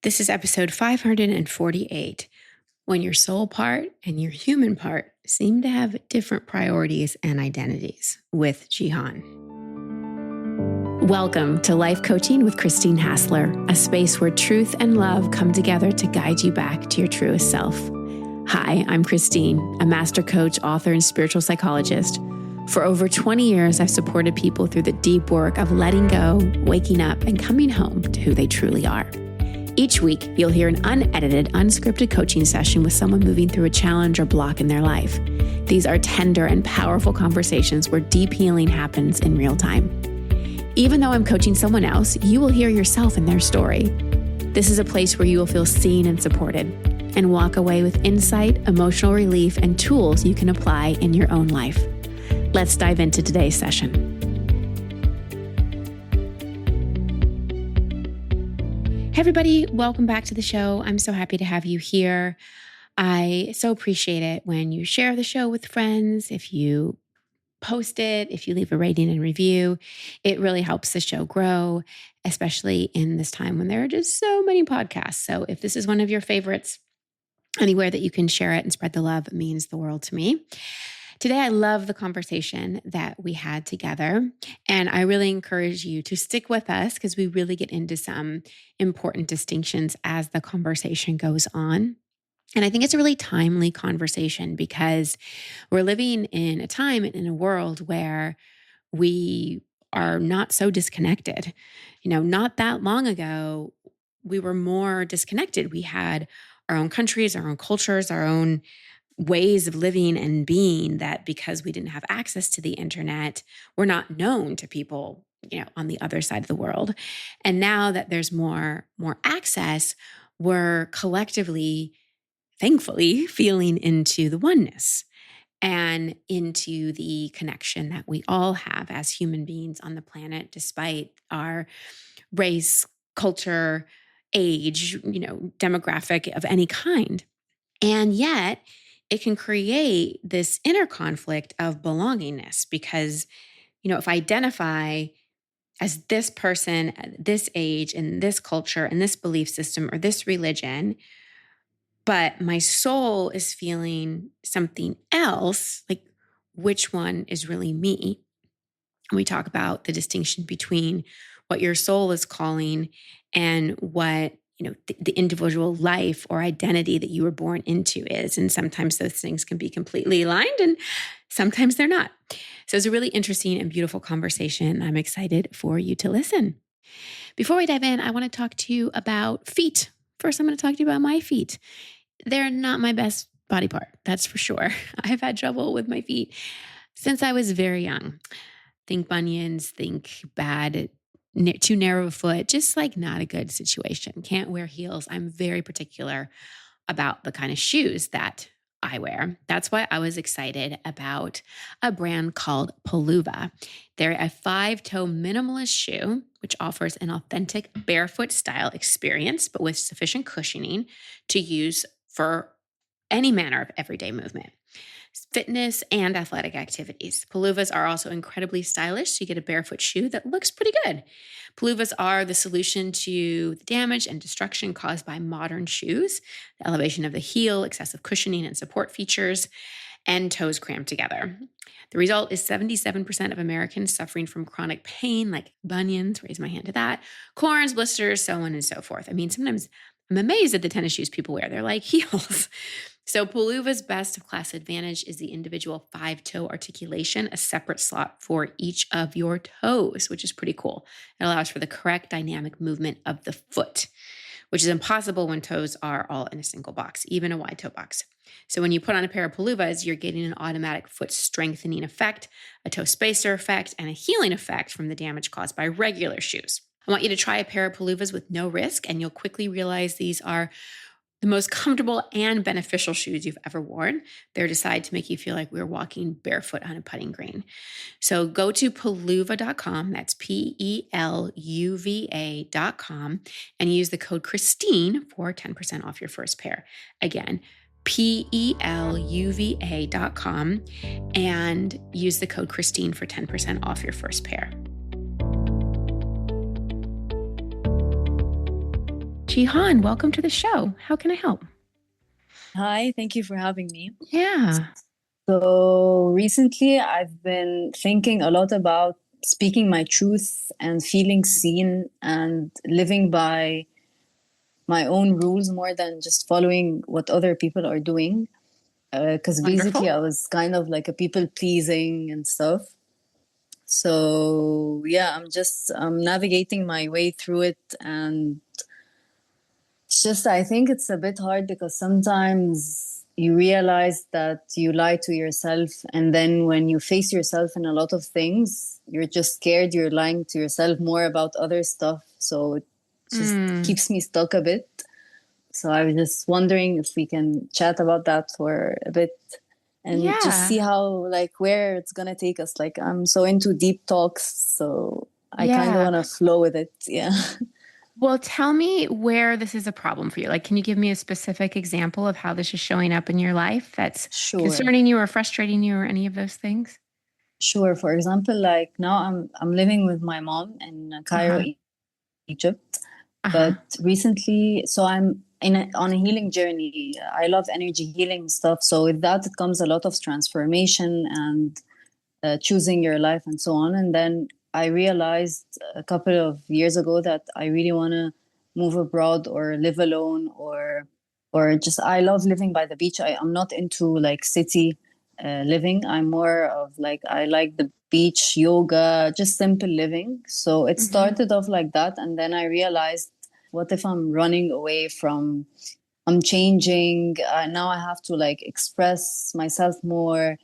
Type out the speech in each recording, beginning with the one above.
This is episode 548, when your soul part and your human part seem to have different priorities and identities, with Gihan. Welcome to Life Coaching with Christine Hassler, a space where truth and love come together to guide you back to your truest self. Hi, I'm Christine, a master coach, author, and spiritual psychologist. For over 20 years, I've supported people through the deep work of letting go, waking up, and coming home to who they truly are. Each week, you'll hear an unedited, unscripted coaching session with someone moving through a challenge or block in their life. These are tender and powerful conversations where deep healing happens in real time. Even though I'm coaching someone else, you will hear yourself in their story. This is a place where you will feel seen and supported and walk away with insight, emotional relief, and tools you can apply in your own life. Let's dive into today's session. Hey everybody, welcome back to the show. I'm so happy to have you here. I so appreciate it when you share the show with friends, if you post it, if you leave a rating and review. It really helps the show grow, especially in this time when there are just so many podcasts. So if this is one of your favorites, anywhere that you can share it and spread the love means the world to me. Today, I love the conversation that we had together, and I really encourage you to stick with us because we really get into some important distinctions as the conversation goes on. And I think it's a really timely conversation because we're living in a time and in a world where we are not so disconnected. Not that long ago, we were more disconnected. We had our own countries, our own cultures, our own ways of living and being that because we didn't have access to the internet, we're not known to people, on the other side of the world. And now that there's more access, we're collectively, thankfully, feeling into the oneness and into the connection that we all have as human beings on the planet, despite our race, culture, age, demographic of any kind. And yet, it can create this inner conflict of belongingness because, if I identify as this person at this age in this culture and this belief system or this religion, but my soul is feeling something else, like which one is really me? And we talk about the distinction between what your soul is calling and what the individual life or identity that you were born into is. And sometimes those things can be completely aligned and sometimes they're not. So it's a really interesting and beautiful conversation. I'm excited for you to listen. Before we dive in, I want to talk to you about feet. First, I'm going to talk to you about my feet. They're not my best body part, that's for sure. I've had trouble with my feet since I was very young. Think bunions, think bad, too narrow a foot, just like not a good situation. Can't wear heels. I'm very particular about the kind of shoes that I wear. That's why I was excited about a brand called Paluva. They're a 5-toe minimalist shoe, which offers an authentic barefoot style experience, but with sufficient cushioning to use for any manner of everyday movement, fitness, and athletic activities. Paluvas are also incredibly stylish, so you get a barefoot shoe that looks pretty good. Paluvas are the solution to the damage and destruction caused by modern shoes, the elevation of the heel, excessive cushioning and support features, and toes crammed together. The result is 77% of Americans suffering from chronic pain, like bunions, raise my hand to that, corns, blisters, so on and so forth. I mean, sometimes I'm amazed at the tennis shoes people wear. They're like heels. So Paluva's best of class advantage is the individual 5-toe articulation, a separate slot for each of your toes, which is pretty cool. It allows for the correct dynamic movement of the foot, which is impossible when toes are all in a single box, even a wide toe box. So when you put on a pair of Paluvas, you're getting an automatic foot strengthening effect, a toe spacer effect, and a healing effect from the damage caused by regular shoes. I want you to try a pair of Paluvas with no risk, and you'll quickly realize these are the most comfortable and beneficial shoes you've ever worn. They're designed to make you feel like we're walking barefoot on a putting green. So go to Paluva.com, that's Peluva.com, and use the code Christine for 10% off your first pair. Again, Peluva.com, and use the code Christine for 10% off your first pair. Gihan, welcome to the show. How can I help? Hi, thank you for having me. Yeah. So recently I've been thinking a lot about speaking my truth and feeling seen and living by my own rules more than just following what other people are doing. Because basically Wonderful. I was kind of like a people pleasing and stuff. So yeah, I'm navigating my way through it, and it's just, I think it's a bit hard because sometimes you realize that you lie to yourself. And then when you face yourself in a lot of things, you're just scared you're lying to yourself more about other stuff. So it just Mm, keeps me stuck a bit. So I was just wondering if we can chat about that for a bit and just see yeah. how, like, where it's going to take us. Like, I'm so into deep talks. So I kind of Yeah. want to flow with it. Yeah. Well, tell me where this is a problem for you. Like, can you give me a specific example of how this is showing up in your life that's Sure. concerning you or frustrating you or any of those things? Sure. For example, like now I'm living with my mom in Cairo, Uh-huh. Egypt. Uh-huh. But recently, so I'm on a healing journey. I love energy healing stuff. So with that, it comes a lot of transformation and choosing your life and so on. And then I realized a couple of years ago that I really want to move abroad or live alone, or just I love living by the beach. I'm not into like city living. I'm more of like I like the beach, yoga, just simple living. So it Mm-hmm. started off like that, and then I realized, what if I'm running away from? I'm changing. Now I have to like express myself more.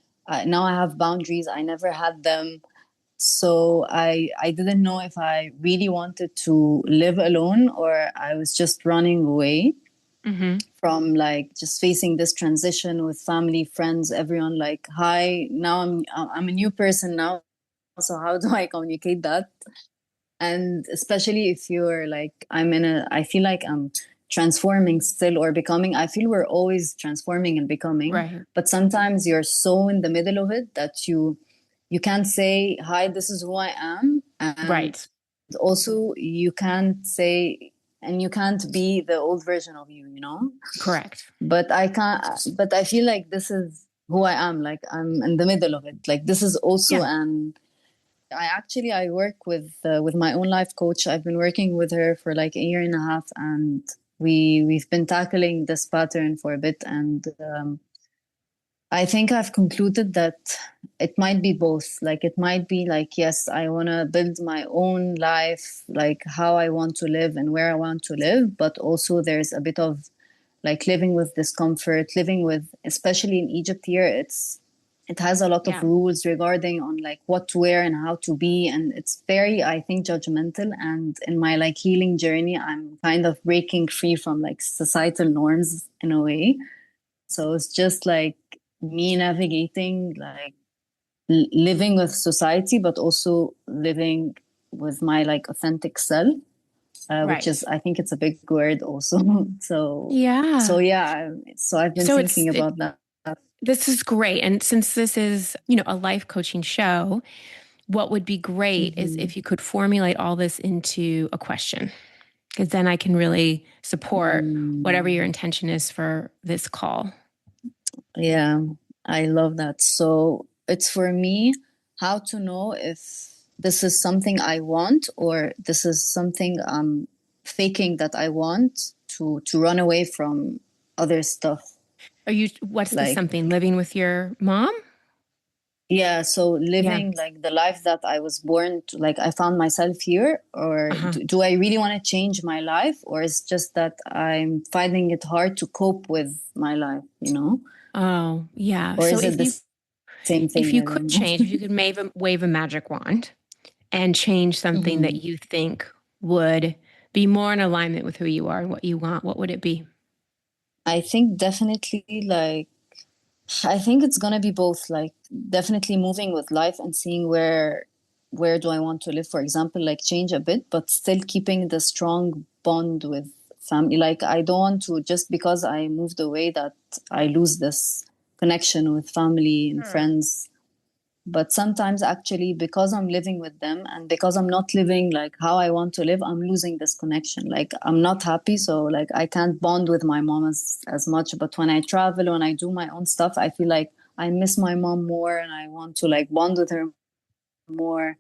Now I have boundaries. I never had them. So I didn't know if I really wanted to live alone or I was just running away Mm-hmm. from like just facing this transition with family, friends, everyone like, hi, now I'm a new person now. So how do I communicate that? And especially if you're like, I feel like I'm transforming still or becoming. I feel we're always transforming and becoming, Right. but sometimes you're so in the middle of it that you can't say, hi, this is who I am. And Right. also you can't say, and you can't be the old version of you. Correct. But I can't, but I feel like this is who I am. Like I'm in the middle of it. Like this is also Yeah. an I work with my own life coach. I've been working with her for like a year and a half, and we've been tackling this pattern for a bit. And I think I've concluded that it might be both. Like it might be like, yes, I want to build my own life, like how I want to live and where I want to live, but also there's a bit of like living with discomfort, living with, especially in Egypt here, it has a lot of Yeah. rules regarding on like what to wear and how to be, and it's very, I think, judgmental. And in my like healing journey, I'm kind of breaking free from like societal norms in a way. So it's just like me navigating like living with society, but also living with my like authentic self, which is, Right. I think it's a big word also. So Yeah. yeah, so I've been So thinking about that. this is great. And since this is, a life coaching show, what would be great is Hmm. if you could formulate all this into a question, because then I can really support whatever your Mm, intention is for this call. yeah, I love that. So it's for me how to know if this is something I want or this is something I'm faking that I want to run away from other stuff. What's the Like, something? Living with your mom? yeah, so Yeah. living like the life that I was born to, like I found myself here, or Uh-huh. do I really want to change my life, or it's just that I'm finding it hard to cope with my life? Oh, yeah. Or So is it the same if thing? you I don't could know. change, if you could wave a magic wand and change something that Hmm. you think would be more in alignment with who you are and what you want, what would it be? I think definitely like I think it's gonna be both. Like definitely moving with life and seeing where do I want to live, for example, like change a bit, but still keeping the strong bond with family. Like I don't want to, just because I moved away, that I lose this connection with family and Sure. friends. But sometimes actually, because I'm living with them and because I'm not living like how I want to live, I'm losing this connection. Like I'm not happy, so like I can't bond with my mom as much. But when I travel, when I do my own stuff, I feel like I miss my mom more and I want to like bond with her more.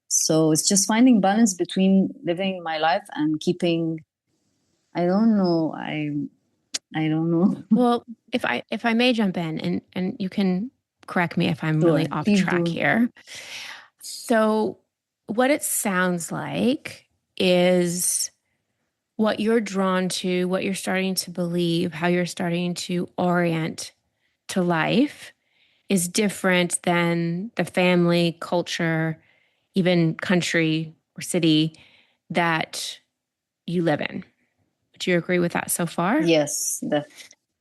So it's just finding balance between living my life and keeping, I don't know, I don't know. Well, if I may jump in, and you can correct me if I'm really Sure, off please track do. here. So what it sounds like is what you're drawn to, what you're starting to believe, how you're starting to orient to life is different than the family, culture, even country or city that you live in. Would you agree with that so far? Yes,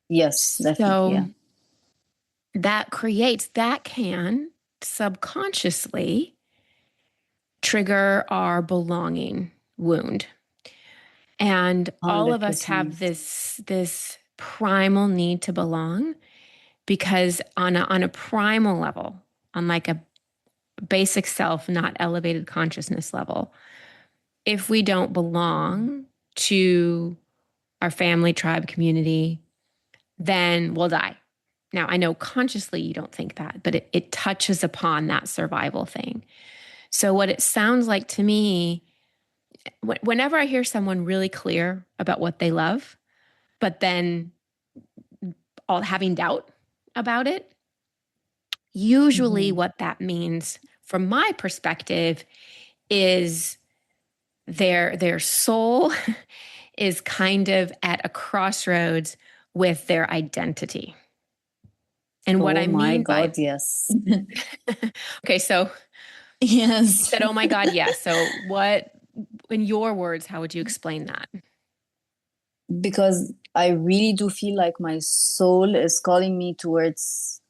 yes, definitely, So yeah. that can subconsciously trigger our belonging wound. And all of us have 100%. this primal need to belong because on a primal level, on like a basic self, not elevated consciousness level, if we don't belong to our family, tribe, community, then we'll die. Now, I know consciously you don't think that, but it touches upon that survival thing. So, what it sounds like to me, whenever I hear someone really clear about what they love, but then all having doubt about it, usually Mm-hmm. what that means from my perspective is their soul is kind of at a crossroads with their identity. And what Oh I my mean by God, yes. okay, so you Yes. said, oh my God, yes. So, what, in your words, how would you explain that? Because I really do feel like my soul is calling me towards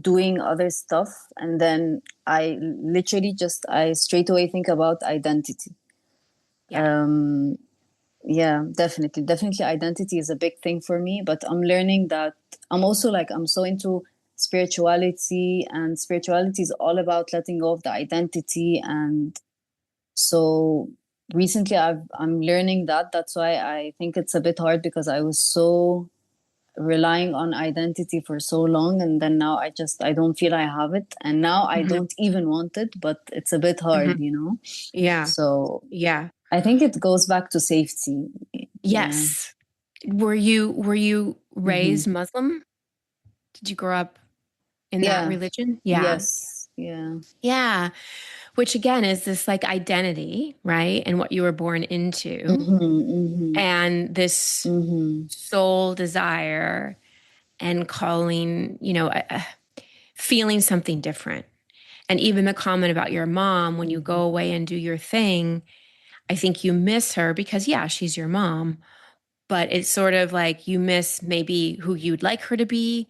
doing other stuff. And then I literally just, I straight away think about identity. Yeah. Um, yeah, definitely. Definitely identity is a big thing for me, but I'm learning that I'm also like, I'm so into spirituality, and spirituality is all about letting go of the identity. And so recently I'm learning that. That's why I think it's a bit hard, because I was so relying on identity for so long, and then now I don't feel I have it, and now I Hmm. don't even want it, but it's a bit Hmm. hard, you know. Yeah. So Yeah. I think it goes back to safety. Yeah. Yes. Were you Hmm. raised Muslim? Did you grow up in that Yeah. religion? Yeah. Yes. Yeah. Yeah. Which again is this like identity, right? And what you were born into, Hmm. Hmm. and this Hmm. soul desire and calling, feeling something different. And even the comment about your mom, when you go Hmm. away and do your thing, I think you miss her because, yeah, she's your mom, but it's sort of like you miss maybe who you'd like her to be.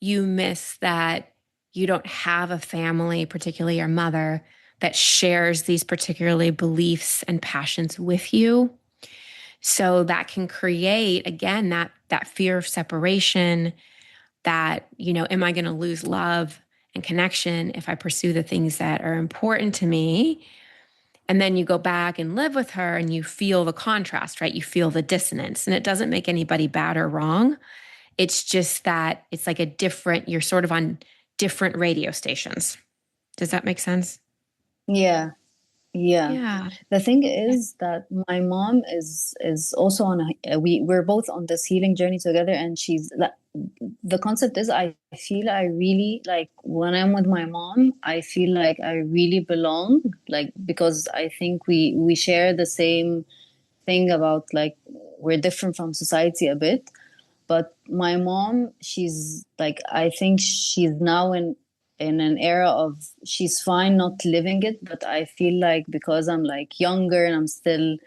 You miss that you don't have a family, particularly your mother, that shares these particularly beliefs and passions with you. So that can create again that fear of separation, that, am I going to lose love and connection if I pursue the things that are important to me? And then you go back and live with her and you feel the contrast, right? You feel the dissonance. And it doesn't make anybody bad or wrong. It's just that it's like you're sort of on different radio stations. Does that make sense? Yeah. Yeah. Yeah. The thing Yeah. is that my mom is also on we're both on this healing journey together, and she's like, the concept is, I feel I really like when I'm with my mom, I feel like I really belong, like, because I think we share the same thing about like we're different from society a bit. But my mom, she's like, I think she's now in an era of, she's fine not living it, but I feel like because I'm like younger and I'm still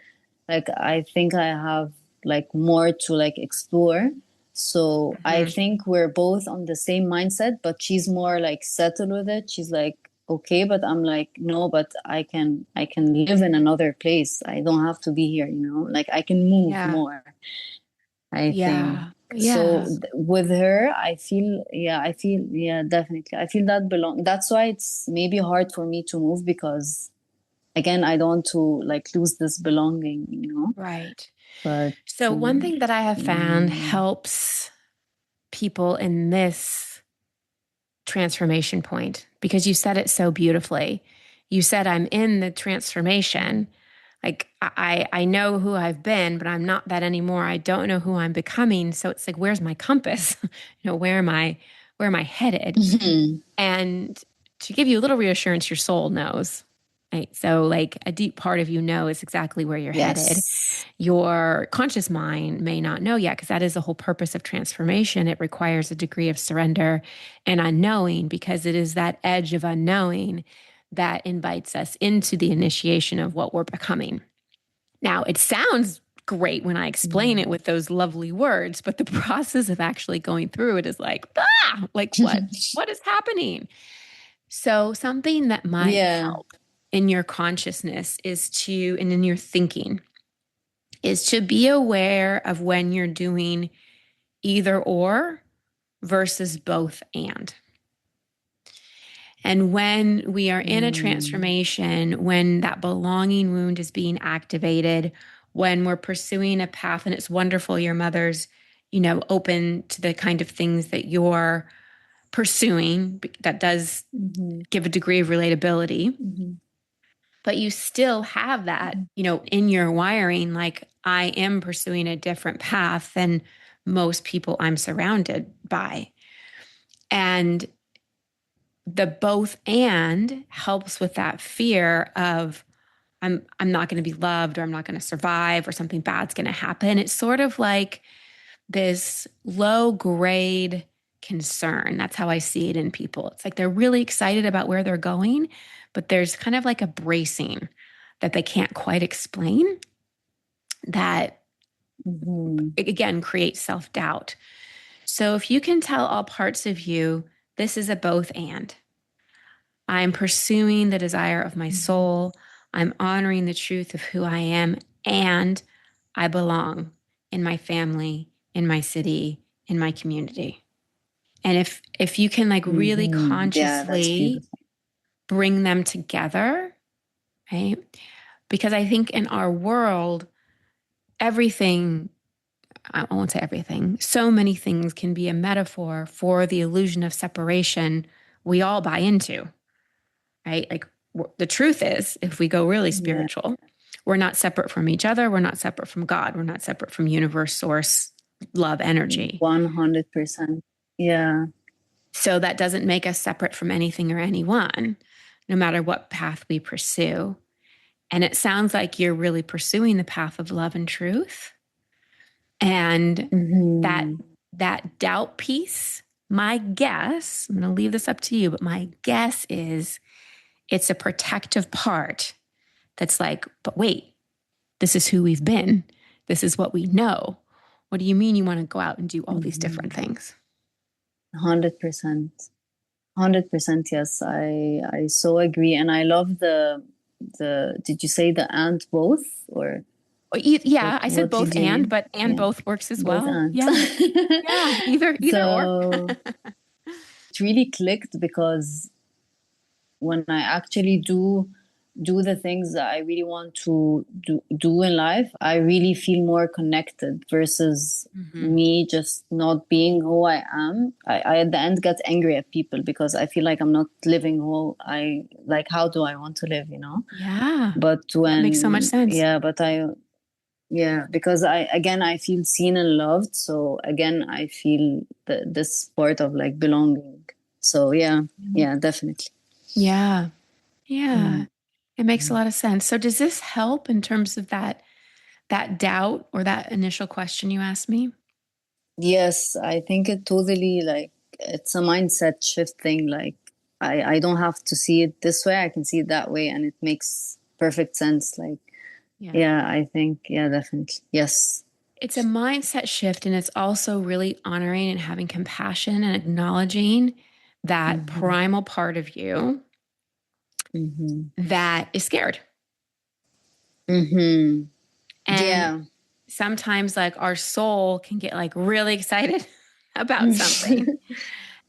like, I think I have like more to like explore. So I Hmm. think we're both on the same mindset, but she's more like settled with it. She's like, okay, but I'm like, no, but I can live in another place. I don't have to be here, you know, like I can move Yeah. more, I think. Yeah. So Yeah. with her, I feel, definitely. I feel that belong. That's why it's maybe hard for me to move because again, I don't want to like lose this belonging, you know? Right. But So one um, thing that I have found mm, helps people in this transformation point, because you said it so beautifully. You said, I'm in the transformation. Like I know who I've been, but I'm not that anymore. I don't know who I'm becoming. So it's like, where's my compass? Where am I headed? mhm. And to give you a little reassurance, your soul knows. Right. So like a deep part of you knows exactly where you're headed. Yes. Your conscious mind may not know yet, because that is the whole purpose of transformation. It requires a degree of surrender and unknowing, because it is that edge of unknowing that invites us into the initiation of what we're becoming. Now, it sounds great when I explain it Mm. with those lovely words, but the process of actually going through it is like what is happening? So, something that might Yeah. help in your consciousness is to, and in your thinking, is to be aware of when you're doing either or versus both and. And when we are in a Mm. transformation, when that belonging wound is being activated, when we're pursuing a path, and it's wonderful your mother's, open to the kind of things that you're pursuing, that does Mhm. give a degree of relatability, Mhm. but you still have that, Mhm. in your wiring, like, I am pursuing a different path than most people I'm surrounded by. And the both and helps with that fear of, I'm not going to be loved, or I'm not going to survive, or something bad's going to happen. It's sort of like this low grade concern. That's how I see it in people. It's like they're really excited about where they're going, but there's kind of like a bracing that they can't quite explain, that Mhm. again creates self doubt. So if you can tell all parts of you, this is a both and. I'm pursuing the desire of my Mhm. soul. I'm honoring the truth of who I am, and I belong in my family, in my city, in my community. And if you can like really Mhm. Yeah, that's consciously beautiful. bring them together, right? Because I think in our world, everything, I won't say everything, so many things can be a metaphor for the illusion of separation we all buy into, right? Like, the truth is, if we go really Yeah. spiritual, we're not separate from each other. We're not separate from God. We're not separate from universe, source, love, energy. 100%. Yeah. So that doesn't make us separate from anything or anyone, no matter what path we pursue. And it sounds like you're really pursuing the path of love and truth. And that Mhm. that doubt piece, my guess, I'm going to leave this up to you, but my guess is it's a protective part that's like, but wait, this is who we've been. This is what we know. What do you mean you want to go out and do all these different Mhm. things? 100%. 100%. Yes. I so agree. And I love did you say the and both or Yeah, I said what both did you and, mean? but and Yeah. both works as Both well. and. Yeah. Yeah. Either or. So it really clicked because when I actually do the things that I really want to do in life, I really feel more connected versus Mm-hmm. me just not being who I am. I at the end get angry at people because I feel like I'm not living who I like. How do I want to live, you know? Yeah. But That makes so much when, sense. yeah, but yeah, because I feel seen and loved. So again, I feel this part of like belonging. So yeah, yeah, definitely. Yeah. Mm. Yeah. It makes a lot of sense. So does this help in terms of that doubt or that initial question you asked me? Yes, I think it totally like it's a mindset shift thing. Like I don't have to see it this way. I can see it that way and it makes perfect sense. Like, Yeah. yeah, I think, yeah, definitely. Yes. It's a mindset shift, and it's also really honoring and having compassion and acknowledging that Mm-hmm. primal part of you Mm-hmm. that is scared. Mm-hmm. And Yeah. sometimes like our soul can get like really excited about something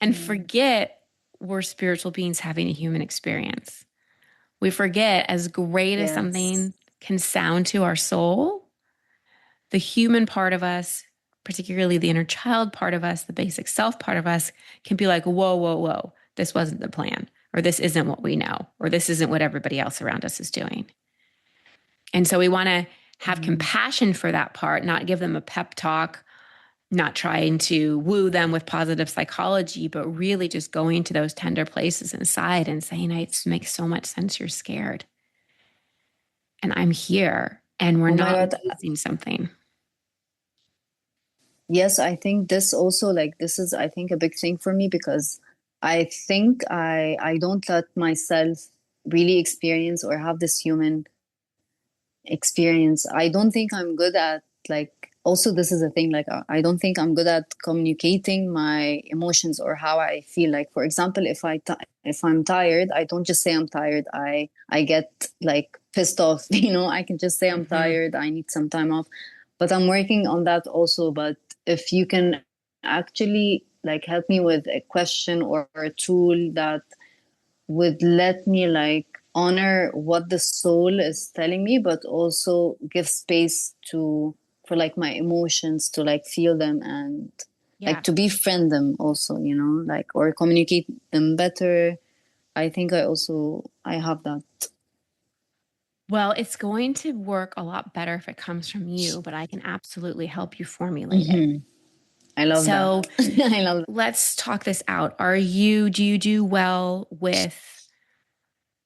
and Mm. forget we're spiritual beings having a human experience. We forget, as great as Yes. something can sound to our soul, the human part of us, particularly the inner child part of us, the basic self part of us, can be like, whoa, whoa, whoa, this wasn't the plan, or this isn't what we know, or this isn't what everybody else around us is doing. And so we want to have Mm. compassion for that part, not give them a pep talk, not trying to woo them with positive psychology, but really just going to those tender places inside and saying, it makes so much sense you're scared. And I'm here, and we're Oh my not God. losing something. Yes, I think this also, like, this is, I think, a big thing for me, because I think I don't let myself really experience or have this human experience. I don't think I'm good at, like, also this is a thing, like, I don't think I'm good at communicating my emotions or how I feel. Like, for example, if I'm tired, I don't just say I'm tired. I get like pissed off, I can just say I'm Mm-hmm. tired, I need some time off. But I'm working on that also. But if you can actually like help me with a question or a tool that would let me like honor what the soul is telling me, but also give space to for like my emotions to like feel them, and Yeah. like to befriend them also, like, or communicate them better. I think I have that. Well, it's going to work a lot better if it comes from you, but I can absolutely help you formulate it. Hmm. I love that. So I love that. let's talk this out. Do you do well with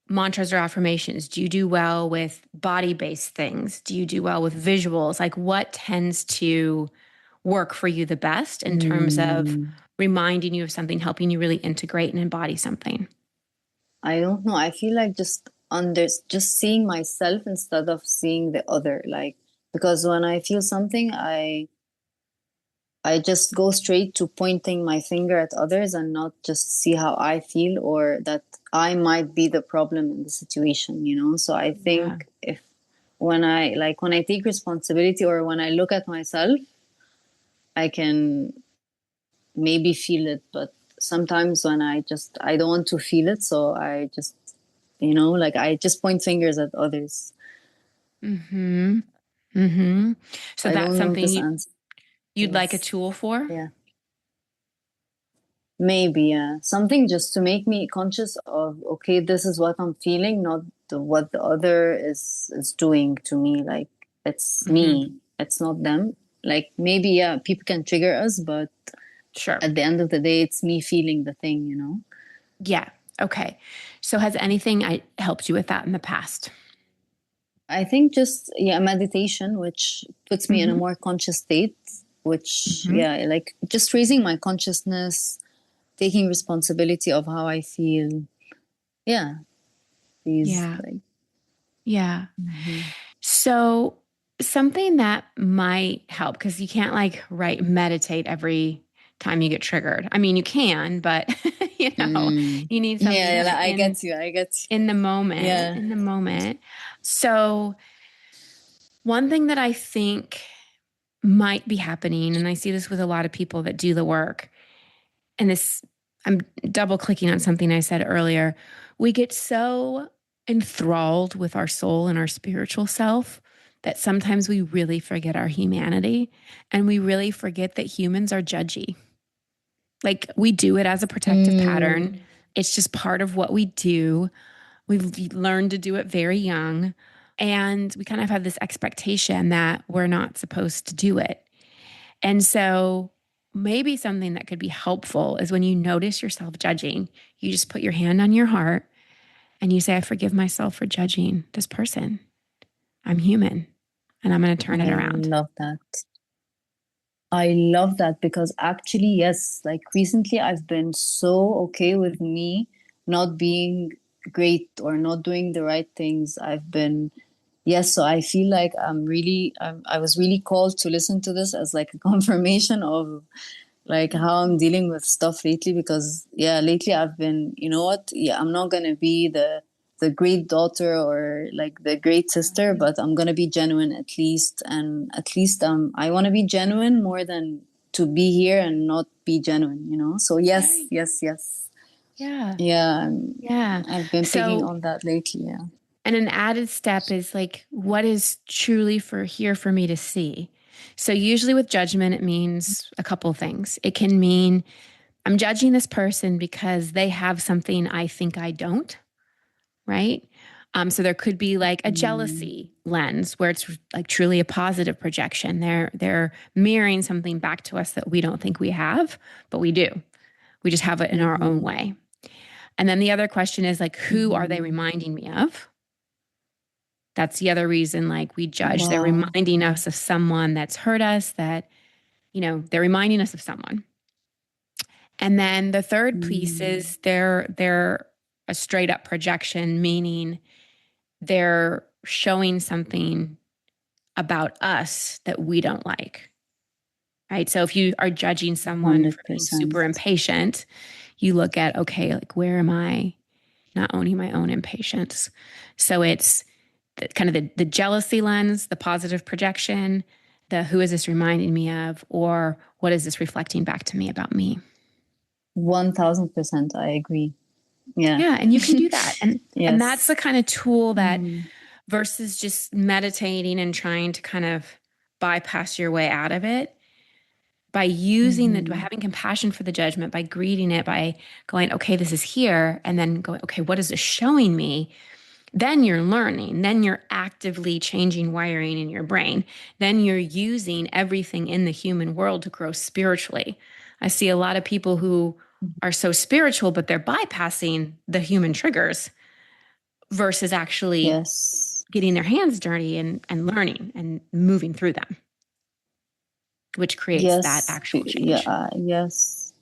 mantras or affirmations? Do you do well with body based things? Do you do well with visuals? Like, what tends to work for you the best in terms of Mm, reminding you of something, helping you really integrate and embody something? I don't know. I feel like just seeing myself instead of seeing the other. Like, because when I feel something, I just go straight to pointing my finger at others and not just see how I feel, or that I might be the problem in the situation. So I Yeah. think if when I take responsibility or when I look at myself, I can maybe feel it. But sometimes when I don't want to feel it, so I just like I just point fingers at others. Mm-hmm. Mm-hmm. So I that's don't know if something this answers. you'd like a tool for? Yeah. Maybe, yeah. Something just to make me conscious of, okay, this is what I'm feeling, not what the other is doing to me. Like, it's Mm-hmm. me, it's not them. Like, maybe, yeah, people can trigger us, but Sure. at the end of the day, it's me feeling the thing. Yeah. Okay. So has anything helped you with that in the past? I think just, yeah, meditation, which puts me in a Mm-hmm. more conscious state, which, Mm-hmm. yeah, like just raising my consciousness, taking responsibility of how I feel. Yeah, these, Yeah. like, Yeah. mhm. So something that might help, because you can't like meditate every time you get triggered. I mean, you can, but Mm. you need something Yeah, kind yeah, of I get you. I get you. in the moment, Yeah. in the moment. So one thing that I think might be happening, and I see this with a lot of people that do the work, and this, I'm double clicking on something I said earlier. We get so enthralled with our soul and our spiritual self that sometimes we really forget our humanity, and we really forget that humans are judgy. Like, we do it as a protective pattern. Mm. It's just part of what we do. We've learned to do it very young. And we kind of have this expectation that we're not supposed to do it. And so maybe something that could be helpful is when you notice yourself judging, you just put your hand on your heart and you say, I forgive myself for judging this person. I'm human and I'm going to turn it I around. love that. I love that because actually, yes, like recently I've been so okay with me not being great or not doing the right things. Yes, so I feel like I was really called to listen to this as like a confirmation of like how I'm dealing with stuff lately, because yeah, lately I've been, you know what? Yeah, I'm not gonna be the the great daughter or like the great sister, but I'm gonna be genuine at least. And at least I want to be genuine more than to be here and not be genuine, you know? So yes, Right. yes, yes. Yeah. Yeah, Yeah. I've been picking So, on that lately. Yeah. and an added step is like, what is truly for here for me to see? So, usually with judgment, it means a couple things. It can mean I'm judging this person because they have something I think I don't, right? So there could be like a Mm, jealousy lens where it's like truly a positive projection. They're mirroring something back to us that we don't think we have, but we do. We just have it in our own mm-hmm, way. And then the other question is like, who are they mm-hmm. reminding me of? That's the other reason, like we judge. They're Wow. reminding us of someone that's hurt us, that, they're reminding us of someone. And then the third piece Mm, is they're a straight up projection, meaning they're showing something about us that we don't like. Right. So if you are judging someone for being 100%. super impatient, you look at, okay, like where am I not owning my own impatience? So it's kind of the jealousy lens, the positive projection, the who is this reminding me of, or what is this reflecting back to me about me? 1000% I agree. Yeah. Yeah, and you can do that. And that's the Yes. kind of tool that Mm, versus just meditating and trying to kind of bypass your way out of it, by using by mm-hmm. having compassion for the judgment, by greeting it, by going, okay, this is here, and then going, okay, what is this showing me? Then you're learning. Then you're actively changing wiring in your brain. Then you're using everything in the human world to grow spiritually. I see a lot of people who are so spiritual, but they're bypassing the human triggers versus actually Yes. getting their hands dirty and learning and moving through them, which creates that Yes. actual Yeah. change. Yes.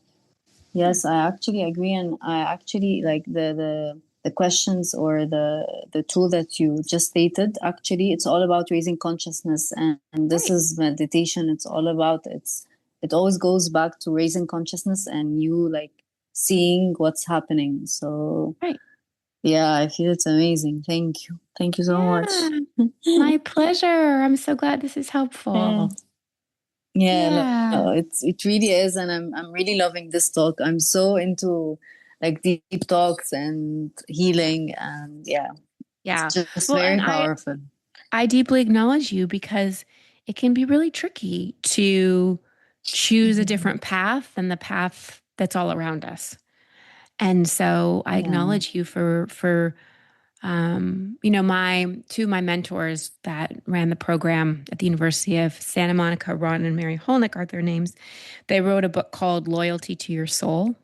Yeah. Yes. I actually agree, and I actually like the questions or the tool that you just stated. Actually, it's all about raising consciousness, and this Right. is meditation. It's all about it always goes back to raising consciousness and you like seeing what's happening. So Right. yeah, I feel it's amazing. Thank you. Thank you so much. Yeah. My pleasure. I'm so glad this is Yeah. helpful. Yeah, Yeah. no, it really is, and I'm really loving this talk. I'm so into like deep talks and healing, and yeah, it's Yeah. just Well, and very I powerful. I deeply acknowledge you because it can be really tricky to choose a Mhm. different path than the path that's all around us. And so I Yeah. acknowledge you for my two of my mentors that ran the program at the University of Santa Monica, Ron and Mary Holnick are their names. They wrote a book called Loyalty to Your Soul.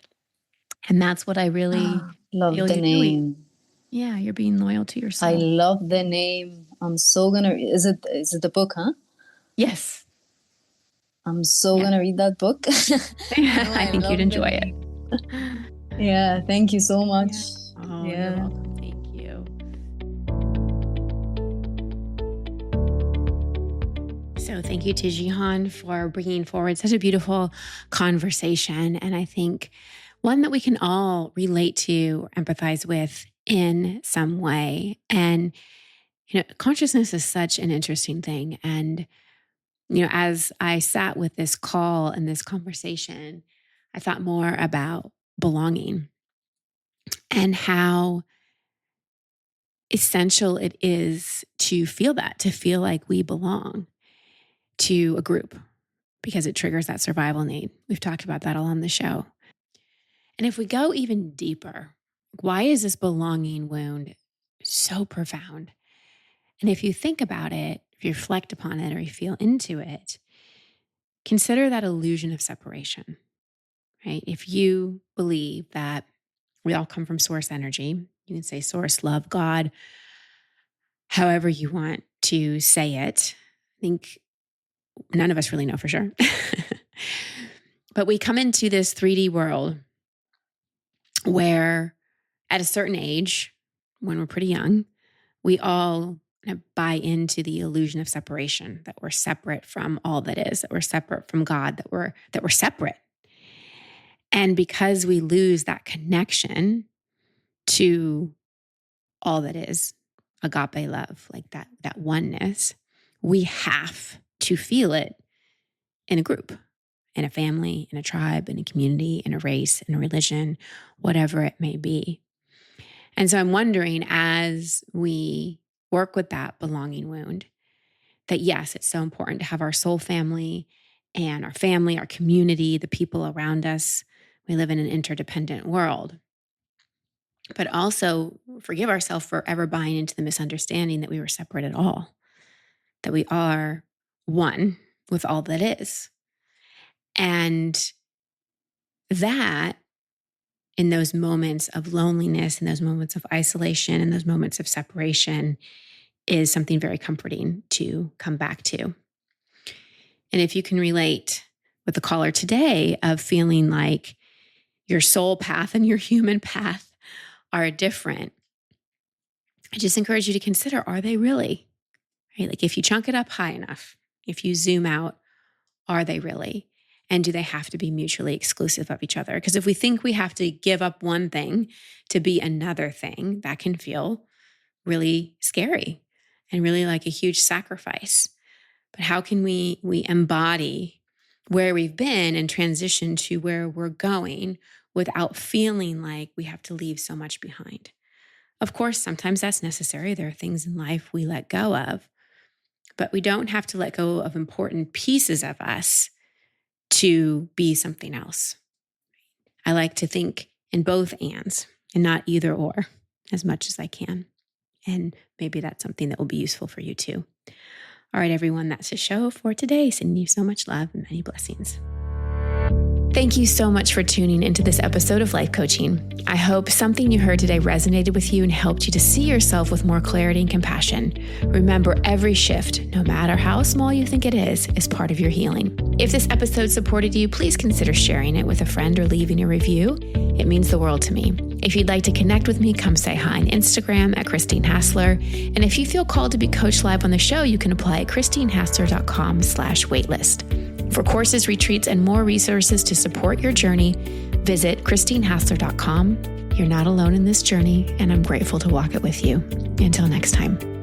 And that's what I really Love feel the you're doing. name. Yeah, you're being loyal to your I soul. love the name. I'm so gonna. Is it the book? Huh? Yes. I'm so Yeah. gonna read that book. No, I I think you'd love the enjoy it. name. Yeah. Thank you so Yeah. much. Oh, you're Yeah. welcome. Thank you. So, thank you to Gihan for bringing forward such a beautiful conversation. And I think one that we can all relate to or empathize with in some way. And, consciousness is such an interesting thing. And, as I sat with this call and this conversation, I thought more about belonging and how essential it is to feel that, to feel like we belong to a group because it triggers that survival need. We've talked about that all on the show. And if we go even deeper, why is this belonging wound so profound? And if you think about it, if you reflect upon it or you feel into it, consider that illusion of separation, right? If you believe that we all come from source energy, you can say source, love, God, however you want to say it. I think none of us really know for sure. But we come into this 3D world where at a certain age, when we're pretty young, we all buy into the illusion of separation, that we're separate from all that is, that we're separate from God, that we're separate. And because we lose that connection to all that is agape love, like that oneness, we have to feel it in a group, in a family, in a tribe, in a community, in a race, in a religion, whatever it may be. And so I'm wondering, as we work with that belonging wound, that yes, it's so important to have our soul family and our family, our community, the people around us. We live in an interdependent world. But also forgive ourselves for ever buying into the misunderstanding that we were separate at all, that we are one with all that is. And that, in those moments of loneliness, in those moments of isolation, in those moments of separation, is something very comforting to come back to. And if you can relate with the caller today of feeling like your soul path and your human path are different, I just encourage you to consider, are they really? Right? Like if you chunk it up high enough, if you zoom out, are they really? And do they have to be mutually exclusive of each other? Because if we think we have to give up one thing to be another thing, that can feel really scary and really like a huge sacrifice. But how can we embody where we've been and transition to where we're going without feeling like we have to leave so much behind? Of course, sometimes that's necessary. There are things in life we let go of, but we don't have to let go of important pieces of us to be something else. I like to think in both ands and not either or as much as I can. And maybe that's something that will be useful for you too. All right, everyone, that's the show for today. Sending you so much love and many blessings. Thank you so much for tuning into this episode of Life Coaching. I hope something you heard today resonated with you and helped you to see yourself with more clarity and compassion. Remember, every shift, no matter how small you think it is part of your healing. If this episode supported you, please consider sharing it with a friend or leaving a review. It means the world to me. If you'd like to connect with me, come say hi on Instagram at Christine Hassler. And if you feel called to be coached live on the show, you can apply at christinehassler.com/waitlist. For courses, retreats, and more resources to support your journey, visit christinehassler.com. You're not alone in this journey, and I'm grateful to walk it with you. Until next time.